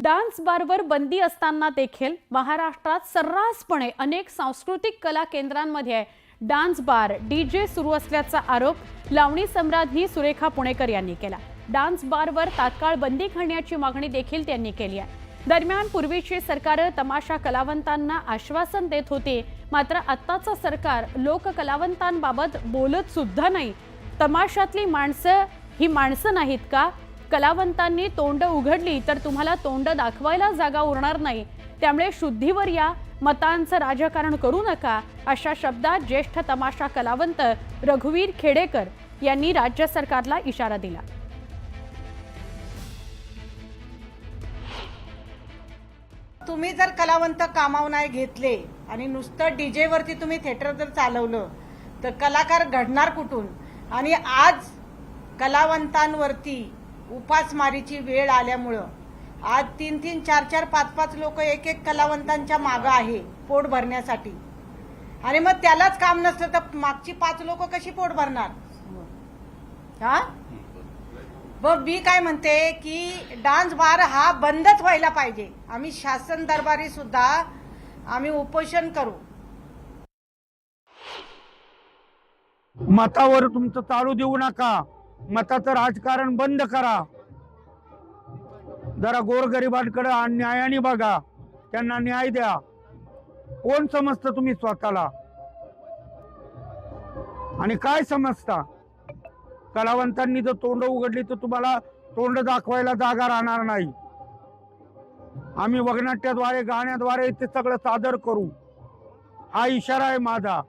Dance बारवर बंदी असताना देखील महाराष्ट्रात सर्रासपणे अनेक सांस्कृतिक कला केंद्रांमध्ये डान्स बार डीजे सुरू असल्याचा आरोप लावणी सम्राज्ञी सुरेखा पुणेकर यांनी केला। डान्स बारवर तात्काळ बंदी घालण्याची मागणी देखील त्यांनी केली आहे। दरम्यान पूर्वीचे सरकार तमाशा कलावंतांना आश्वासन देत होते, मात्र आत्ताचं सरकार लोक कलावंतांबाबत बोलत सुद्धा नाही। तमाशातली माणसं ही माणसं नाहीत का? कलावंतांनी तोंड उघडली तर तुम्हाला तोंड दाखवायला जागा उरणार नाही, त्यामुळे शुद्धीवर या, मतांचं राजकारण करू नका, अशा शब्दात ज्येष्ठ तमाशा कलावंत रघुवीर खेडेकर यांनी राज्य सरकारला इशारा दिला। तुम्ही जर कलावंत कामावर नाही घेतले आणि नुसतं डीजे वरती तुम्ही थिएटर जर चालवलं तर कलाकार घडणार कुठून? आणि आज कलावंतांवरती उपासमारीची वेळ आल्यामुळं आज 3-3, 4-4, 5-5 लोक एक कलावंतांच्या मागं आहे पोट भरण्यासाठी, आणि मग त्यालाच काम नसलं तर मागची 5 लोक कशी पोट भरणार? हा, मग मी काय म्हणते की डान्स बार हा बंदच व्हायला पाहिजे। आम्ही शासन दरबारी सुद्धा आम्ही उपोषण करू। मतावर तुमचं चालू देऊ नका, मताचं राजकारण बंद करा। जरा गोरगरिबांकडे न्यायाने बघा, त्यांना न्याय द्या। कोण समजतं तुम्ही स्वतःला आणि काय समजता? कलावंतांनी जर तोंड उघडली तर तुम्हाला तोंड दाखवायला जागा राहणार नाही। आम्ही वगनाट्याद्वारे, गाण्याद्वारे ते सगळं सादर करू, हा इशारा आहे माझा।